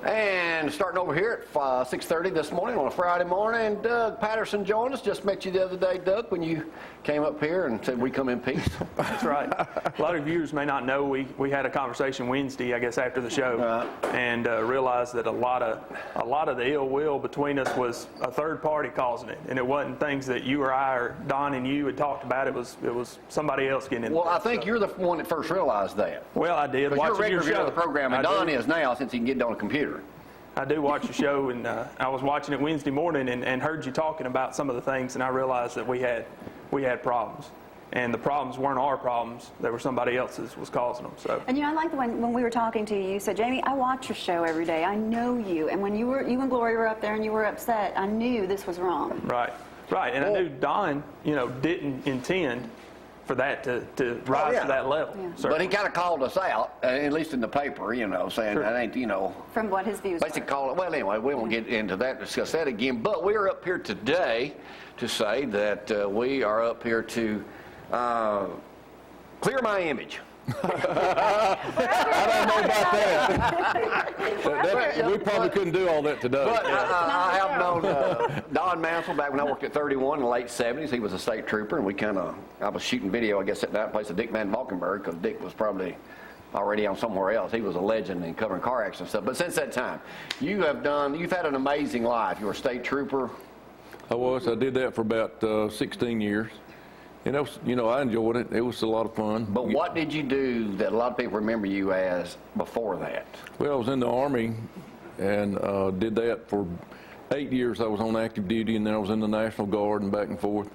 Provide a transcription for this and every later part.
And starting over here at 6:30 this morning on a Friday morning, Doug Patterson joined us. Just met you the other day, Doug, when you came up here and said we come in peace. That's right. A lot of viewers may not know we had a conversation Wednesday, I guess, after the show, and realized that a lot of the ill will between us was a third party causing it, and it wasn't things that you or I or Don and you had talked about. It was somebody else getting in. Well, I think you're the one that first realized that. Well, I did. Because you're a regular viewer of the program, and Don is now since he can get it on a computer. I do watch the show, and I was watching it Wednesday morning and heard you talking about some of the things, and I realized that we had problems. And the problems weren't our problems. They were somebody else's was causing them. So. And I like when we were talking to you, you said, Jamie, I watch your show every day. I know you. And when you and Gloria were up there and you were upset, I knew this was wrong. Right. And I knew Don, didn't intend for that to rise to that level. Yeah. But he kind of called us out, at least in the paper, saying that ain't, From what his views basically call it. Well, anyway, we won't get into that, discuss that again. But we are up here today to say that we are up here to clear my image. I don't know about that. We probably couldn't do all that today. But I have known Don Mansell back when I worked at 31 in the late 70s. He was a state trooper, and I was shooting video, I guess, at that place of Dick Van Valkenburg, because Dick was probably already on somewhere else. He was a legend in covering car accidents and stuff. But since that time, you've had an amazing life. You were a state trooper. I was. I did that for about 16 years. And I enjoyed it. It was a lot of fun. But what did you do that a lot of people remember you as before that? Well, I was in the Army and did that for 8 years. I was on active duty, and then I was in the National Guard and back and forth.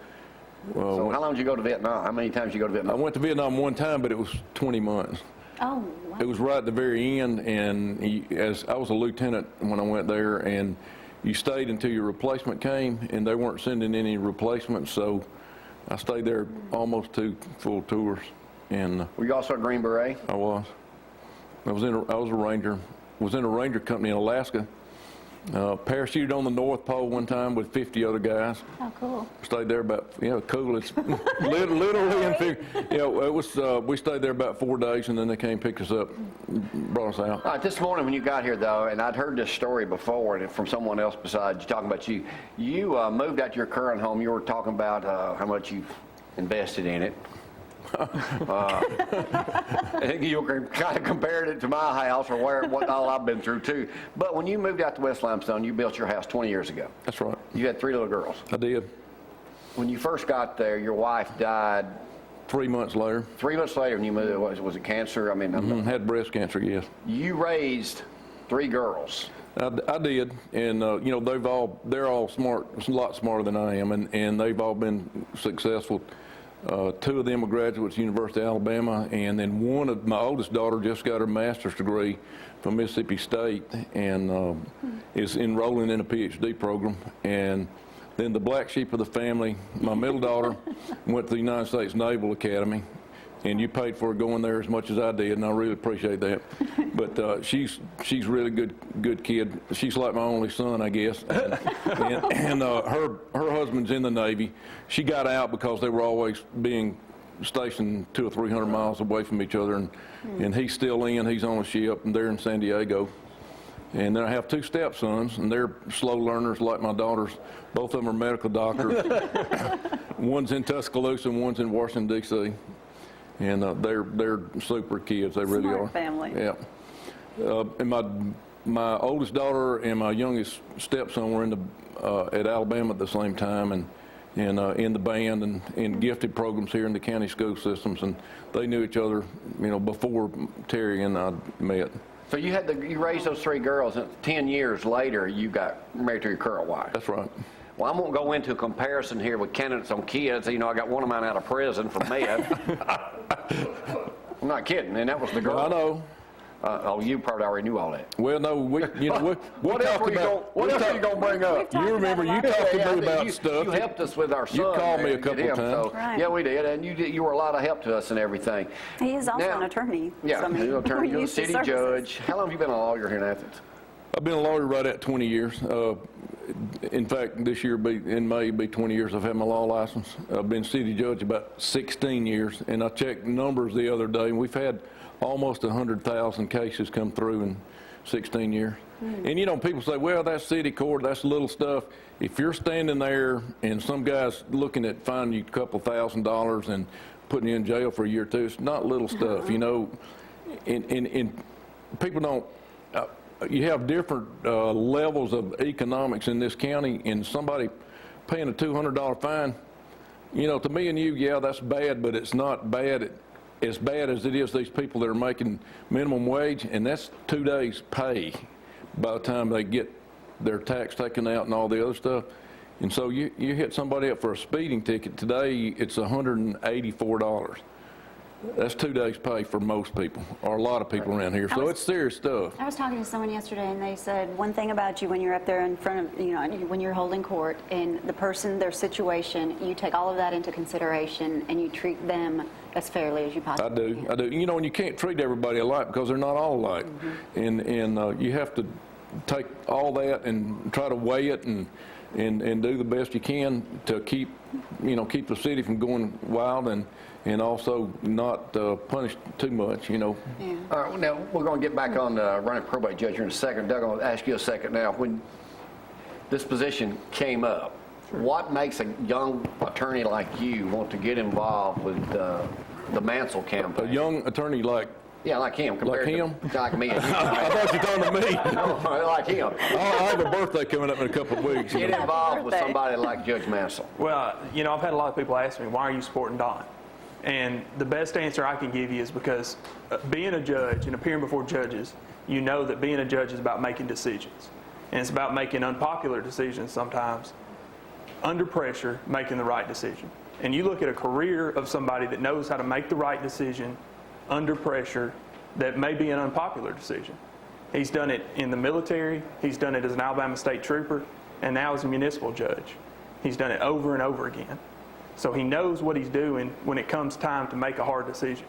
So how long did you go to Vietnam? How many times did you go to Vietnam? I went to Vietnam one time, but it was 20 months. Oh, wow. It was right at the very end, and as I was a lieutenant when I went there, and you stayed until your replacement came, and they weren't sending any replacements, so I stayed there almost 2 full tours. And were you also a Green Beret? I was. I was a ranger. Was in a ranger company in Alaska. Parachuted on the North Pole one time with 50 other guys. Oh, cool. Stayed there about, cool. It's literally and it was. We stayed there about 4 days, and then they came pick us up, brought us out. All right, this morning when you got here, though, and I'd heard this story before and from someone else besides you, talking about you. You moved out to your current home. You were talking about how much you've invested in it. I think you kind of compared it to my house or what all I've been through too. But when you moved out to West Limestone, you built your house 20 years ago. That's right. You had 3 little girls. I did. When you first got there, your wife died 3 months later. 3 months later, when you moved, was it cancer? I mean, had breast cancer. Yes. You raised 3 girls. I did, and they're all smart, a lot smarter than I am, and they've all been successful. 2 of them are graduates at University of Alabama, and then my oldest daughter just got her master's degree from Mississippi State and is enrolling in a PhD program. And then the black sheep of the family, my middle daughter, went to the United States Naval Academy, and you paid for her going there as much as I did, and I really appreciate that. But she's really good kid. She's like my only son, I guess. And her husband's in the Navy. She got out because they were always being stationed 200 or 300 miles away from each other, and he's still in. He's on a ship, and they're in San Diego. And then I have 2 stepsons, and they're slow learners like my daughters. Both of them are medical doctors. One's in Tuscaloosa, and one's in Washington, D.C. And they're super kids. They really are. Smart family. Yeah. And my oldest daughter and my youngest stepson were at Alabama at the same time, and in the band and in gifted programs here in the county school systems, and they knew each other, before Terry and I met. So you raised those 3 girls, and 10 years later, you got married to your current wife. That's right. Well, I won't go into a comparison here with candidates on kids. I got one of mine out of prison for meth. I'm not kidding, and that was the girl. I know. You probably already knew all that. Well, no, what else are you going to bring up? You remember you talked to me about stuff. You helped us with our son. You called me a couple times. So, right. Yeah, we did, and you were a lot of help to us and everything. He is also an attorney. Yeah, so, he's an attorney. You're a used to city services. judge. How long have you been a lawyer here in Athens? I've been a lawyer right at 20 years. In fact, this year in May be 20 years I've had my law license. I've been city judge about 16 years, and I checked numbers the other day, and we've had almost 100,000 cases come through, and 16 years. And, you know, people say, well, that's city court, that's little stuff. If you're standing there and some guy's looking at fining you a couple $1,000s and putting you in jail for a year or two, it's not little stuff, you know. And people don't, you have different levels of economics in this county, and somebody paying a $200 fine, you know, to me and you, yeah, that's bad, but it's not bad as bad as it is these people that are making minimum wage, and that's 2 days' pay by the time they get their tax taken out and all the other stuff. And so you hit somebody up for a speeding ticket today, it's $184. That's 2 days' pay for most people, or a lot of people around here. So it's serious stuff. I was talking to someone yesterday, and they said one thing about you when you're up there in front of, you know, when you're holding court, and the person, their situation, you take all of that into consideration, and you treat them as fairly as you possibly can. I do. You know, and you can't treat everybody alike because they're not all alike. And you have to take all that and try to weigh it and do the best you can to keep the city from going wild and also not punish too much, you know. Yeah. All right, now, we're going to get back on running probate judge here in a second. Doug, I'm going to ask you a second now. When this position came up, what makes a young attorney like you want to get involved with the Mansell campaign? A young attorney like... Yeah, like him. Compared Like him? To, like me. I thought you were talking to me. No, like him. I have a birthday coming up in a couple of weeks. Get involved with Birthday. somebody like Judge Mansell. Well, you know, I've had a lot of people ask me, why are you supporting Don? And the best answer I can give you is because being a judge and appearing before judges, you know that being a judge is about making decisions. And it's about making unpopular decisions sometimes, under pressure, making the right decision. And you look at a career of somebody that knows how to make the right decision under pressure that may be an unpopular decision. He's done it in the military, he's done it as an Alabama state trooper, and now as a municipal judge. He's done it over and over again. So he knows what he's doing when it comes time to make a hard decision.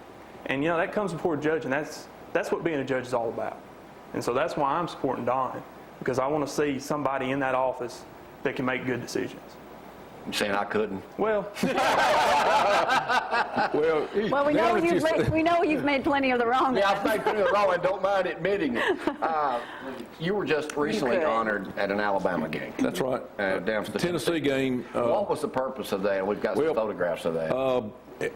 And, you know, that comes before a judge, and that's what being a judge is all about. And so that's why I'm supporting Don, because I want to see somebody in that office that can make good decisions. You saying I couldn't? Well, Well, we now know that you've made plenty of the wrong. Yeah, I've made plenty of wrong and don't mind admitting it. You were just recently could. honored at an Alabama game. That's right. Down to the Tennessee game. What was the purpose of that? We've got some photographs of that.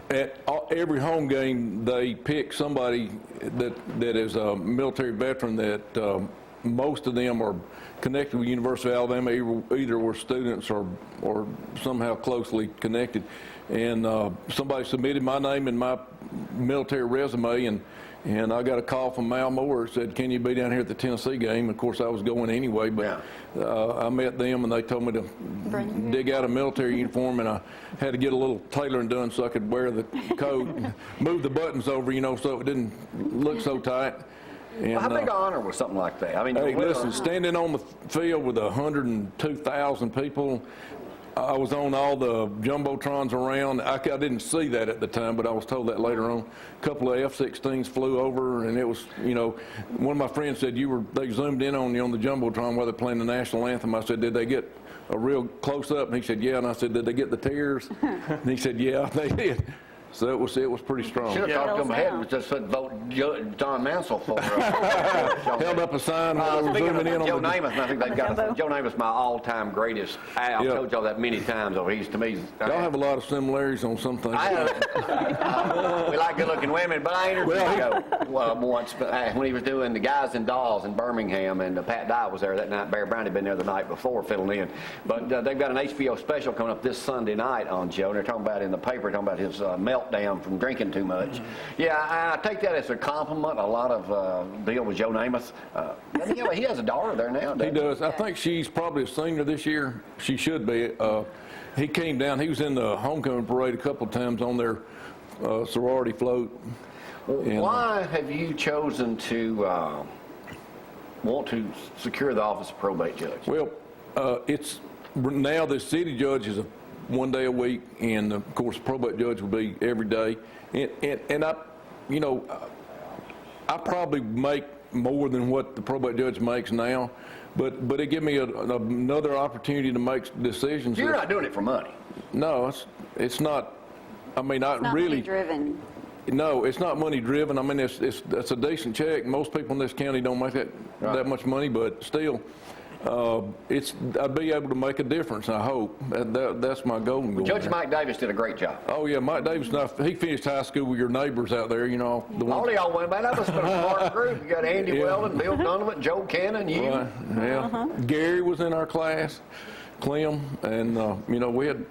At every home game, they pick somebody that is a military veteran that most of them are connected with University of Alabama, either were students or somehow closely connected. And somebody submitted my name and my military resume, and I got a call from Mal Moore, said, can you be down here at the Tennessee game? Of course, I was going anyway, but I met them, and they told me to dig out a military uniform, and I had to get a little tailoring done so I could wear the coat, move the buttons over, you know, so it didn't look so tight. And, How big an honor was something like that? I mean, hey, listen, standing on the field with 102,000 people, I was on all the jumbotrons around. I didn't see that at the time, but I was told that later on. A couple of F-16s flew over, and it was, you know, one of my friends said they zoomed in on you on the jumbotron while they're playing the national anthem. I said, did they get a real close-up? And he said, yeah. And I said, did they get the tears? And he said, yeah, they did. So it was pretty strong. Should have talked to him ahead and just said vote Don Mansell for Held up a sign while they were zooming in on Joe Namath, I think they've got Joe Namath's my all-time greatest. I've told y'all that many times over. He's to me. Y'all have a lot of similarities on some things. We like good-looking women, but I interviewed Joe once when he was doing the Guys and Dolls in Birmingham, and Pat Dye was there that night. Barry Brown had been there the night before filling in. But they've got an HBO special coming up this Sunday night on Joe, and they're talking about in the paper, talking about his meltdown from drinking too much. Yeah, I take that as a compliment. A lot of deal with Joe Namath. He has a daughter there now. He does. I think she's probably a senior this year. She should be. He came down. He was in the homecoming parade a couple of times on their sorority float. Why have you chosen to want to secure the office of probate judge? Well, it's now the city judge is 1 day a week, and of course, probate judge will be every day. And I, you know, I probably make more than what the probate judge makes now, but it give me another opportunity to make decisions. You're not doing it for money. No, it's not. I mean, It's not really money driven. No, it's not money driven. I mean, it's a decent check. Most people in this county don't make that much money, but still, I'd be able to make a difference. I hope that's my goal. Judge Mike Davis did a great job. Oh yeah, Mike Davis. He finished high school with your neighbors out there. You know, the All ones. of y'all went, man. That must have been a smart group. You got Andy Weldon, Bill Donovan, Joe Cannon, you. Yeah. Gary was in our class, Clem, and you know we had.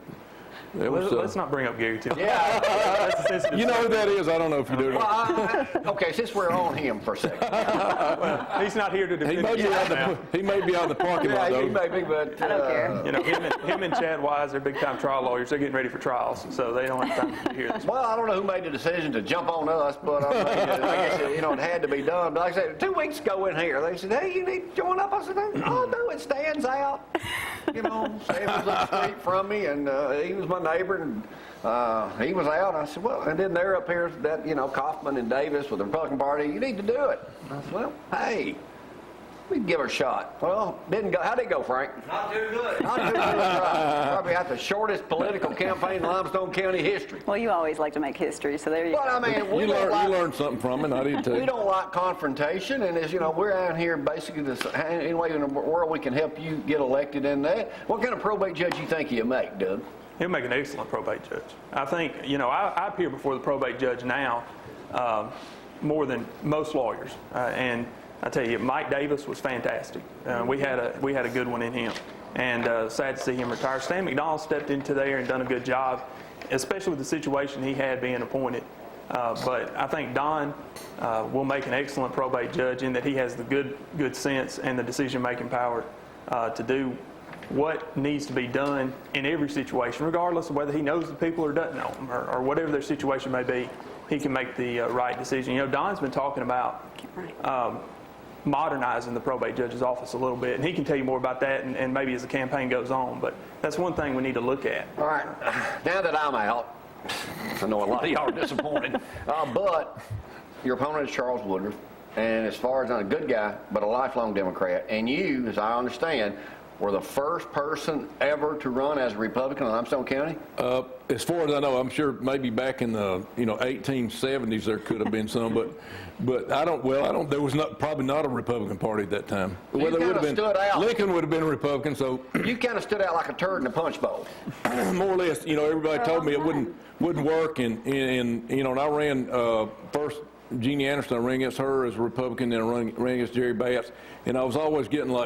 Let's not bring up Gary too. Yeah. That's a sensitive You know who that is? I don't know if you do. Well, okay, since we're on him for a second. He's not here to defend He may be himself now. out in the parking Yeah, lot he though. may be, but I don't care. You know, him and Chad Wise, they're big-time trial lawyers. They're getting ready for trials, so they don't have time to hear this. well, I don't know who made the decision to jump on us, but I guess it had to be done. But like I said, 2 weeks ago in here, they said, "Hey, you need to join up." I said, "Oh no, it stands out." You know, Sam was up the street from me, and he was my neighbor, and he was out. I said, "Well," and then they're up here, that Kaufman and Davis with the Republican Party. You need to do it. I said, "Well, hey, we can give her a shot." Well, didn't go. How did it go, Frank? Not too good. Not too good. Right. Probably had the shortest political campaign in Limestone County history. Well, you always like to make history, so there you But go. I mean, You learned something from it. I did too. we don't like confrontation, and as you know, we're out here basically any way in the world we can help you get elected in that. What kind of probate judge you think you'll make, Doug? He'll make an excellent probate judge. I think, I appear before the probate judge now more than most lawyers. And I tell you, Mike Davis was fantastic. We had a good one in him. And sad to see him retire. Stan McDonald stepped into there and done a good job, especially with the situation he had being appointed. But I think Don will make an excellent probate judge in that he has the good sense and the decision-making power to do what needs to be done in every situation, regardless of whether he knows the people or doesn't know them, or whatever their situation may be. He can make the right decision. Don's been talking about modernizing the probate judge's office a little bit, and he can tell you more about that, and maybe as the campaign goes on. But that's one thing we need to look at. All right, now that I'm out, I know a lot of y'all are disappointed, but your opponent is Charles Woodruff, and as far as I'm a good guy, but a lifelong Democrat, and you, as I understand, were the first person ever to run as a Republican in Limestone County? As far as I know, I'm sure maybe back in the 1870s there could have been some, but I don't. There was probably not a Republican Party at that time. You kinda stood out. Lincoln would have been a Republican, so You kind of stood out like a turd in a punch bowl. more or less. Everybody told me it wouldn't work, and I ran first. Jeannie Anderson, I ran against her as a Republican, then I ran against Jerry Batts, and I was always getting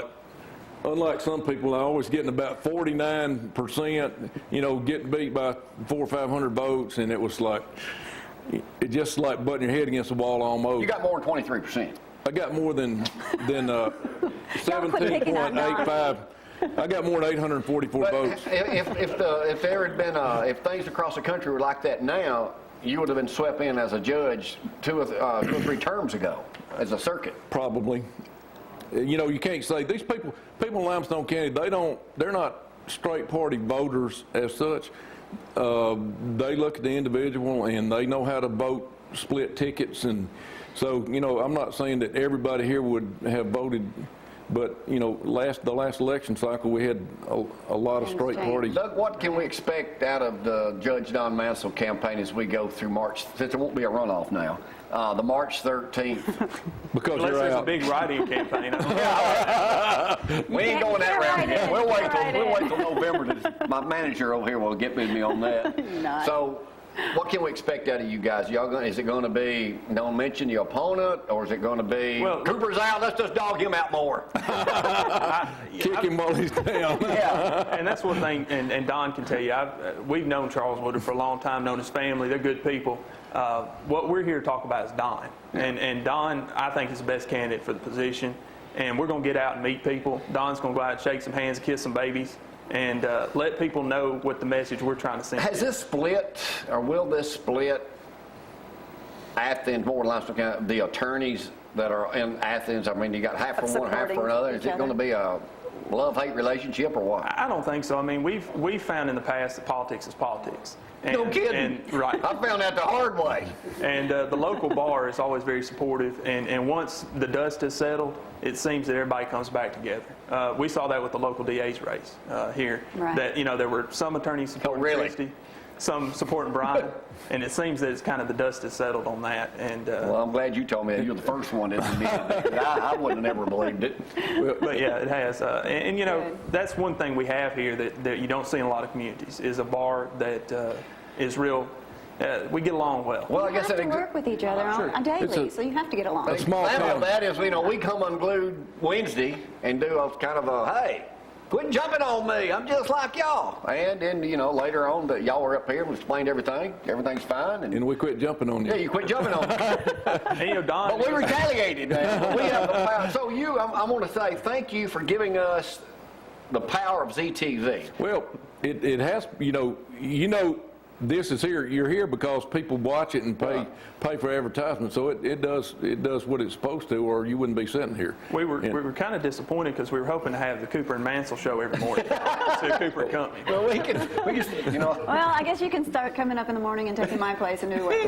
unlike some people, I always getting about 49%, getting beat by 400 or 500 votes, and it was like, it just like butting your head against the wall almost. You got more than 23%. I got more than 17.85. I got more than 844 But votes. if there had been if things across the country were like that now, you would have been swept in as a judge 2 or 3 terms ago as a circuit. Probably. You can't say these people in Limestone County, they're not straight party voters as such. They look at the individual and they know how to vote, split tickets, and so I'm not saying that everybody here would have voted, but the last election cycle we had a lot of straight party. Doug, what can we expect out of the Judge Don Mansell campaign as we go through March, since there won't be a runoff now, the March 13th? Because Unless you're there's a out. big write-in campaign. We ain't going that round yet. We'll wait Right till November. My manager over here will get with me on that. Nice. So, what can we expect out of you guys? Is it going to be don't mention your opponent, or is it going to be Cooper's out? Let's just dog him out more. Kick him while he's down. Yeah. And that's one thing, and Don can tell you, we've known Charles Woodruff for a long time, known his family, they're good people. What we're here to talk about is Don. And Don, I think, is the best candidate for the position. And we're going to get out and meet people. Don's going to go out and shake some hands, kiss some babies, and let people know what the message we're trying to send. Has this split, or will this split Athens, more than Limestone County, the attorneys that are in Athens? I mean, you got half for one, half for another. Is it going to be a love-hate relationship or what? I don't think so. I mean, we've found in the past that politics is politics. No kidding. Right. I found that the hard way. And the local bar is always very supportive. And once the dust has settled, it seems that everybody comes back together. We saw that with the local DA's race here. Right. That there were some attorneys supporting really? Christie. some supporting Brian, and it seems that it's kind of the dust has settled on that. And Well, I'm glad you told me that. You're the first one that's admitted that. I wouldn't have never believed it. but yeah, it has. And you know, that's one thing we have here that you don't see in a lot of communities is a bar that is real. We get along well. Well, I You guess have that to work with each other on daily, so you have to get along. a small That town. of that is, we come unglued Wednesday and do a kind of a, hey, quit jumping on me. I'm just like y'all. And then, later on, that y'all were up here and explained everything. Everything's fine. And we quit jumping on you. Yeah, you quit jumping on me. And, you know, Don. But we retaliated, man. We have the power. So I want to say thank you for giving us the power of ZTV. Well, it has, this is here. You're here because people watch it and pay for advertisement. So it does what it's supposed to, or you wouldn't be sitting here. We were kind of disappointed because we were hoping to have the Cooper and Mansell show every morning. So Cooper and Company. Well, we can, Well, I guess you can start coming up in the morning and taking my place and do it.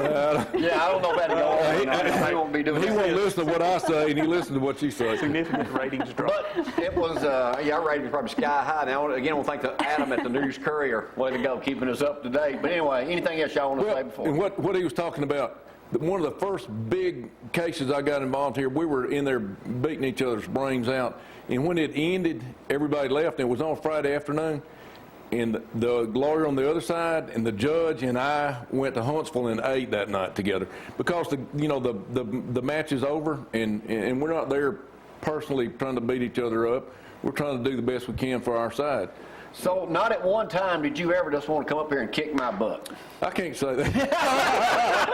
Yeah, I don't know about y'all. He won't be doing He that. won't listen to what I say, and he listens to what you say. Significant ratings drop. But it was, our rating was probably sky high. Now, again, I want to thank Adam at the News Courier. Way to go, keeping us up to date. But anyway, anything else y'all want to say before? And what he was talking about, one of the first big cases I got involved here, we were in there beating each other's brains out. And when it ended, everybody left, and it was on Friday afternoon. And the lawyer on the other side and the judge and I went to Huntsville and ate that night together because the match is over, and we're not there personally trying to beat each other up. We're trying to do the best we can for our side. So, not at one time did you ever just want to come up here and kick my butt? I can't say that.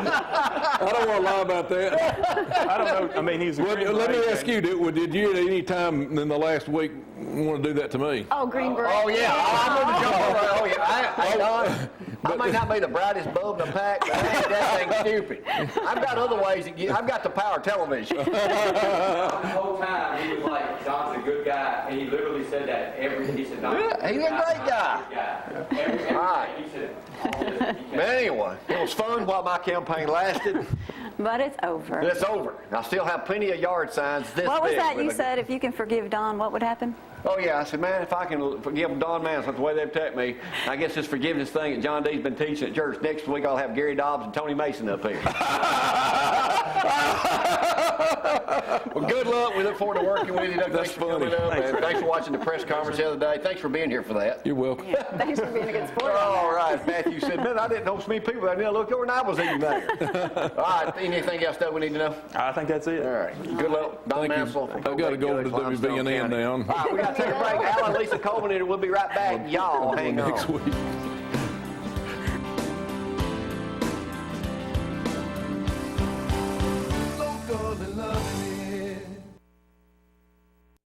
I don't want to lie about that. I don't know. I mean, he's a Well, Green let me Beret ask fan. you, did you at any time in the last week want to do that to me? Oh, Green Beret. Oh, yeah. I'm going to jump over. Oh, yeah. Don, I may not be the brightest bulb in the pack, but I ain't that thing stupid. I've got other ways. I've got the power of television. The whole time he was like, Don's a good guy, and he literally said that he said, Don's Yeah, he's a great guy. Every All right. he said, all this, But anyway, it was fun while my campaign lasted. But it's over. It's over. I still have plenty of yard signs this What was big that with you a- said? If you can forgive Don, what would happen? Oh, yeah. I said, man, if I can forgive Don Mansell the way they've protect me, I guess this forgiveness thing that John D's been teaching at church, next week I'll have Gary Dobbs and Tony Mason up here. Well, good luck. We look forward to working with you. Doug. That's Thanks for coming funny. up. And thanks for watching the press conference the other day. Thanks for being here for that. You're welcome. Thanks for being a good sport. All right. Matthew said, man, I didn't know so many people. I looked over and I was even there. All right. Anything else that we need to know? I think that's it. All right. Good luck. Don Thank you. Mansell. from I gotta go over to Probate Judge, Limestone WVNN County. now. All right. We got to take a break. Alan, Lisa Coleman, and we'll be right back. Y'all hang on. Next week.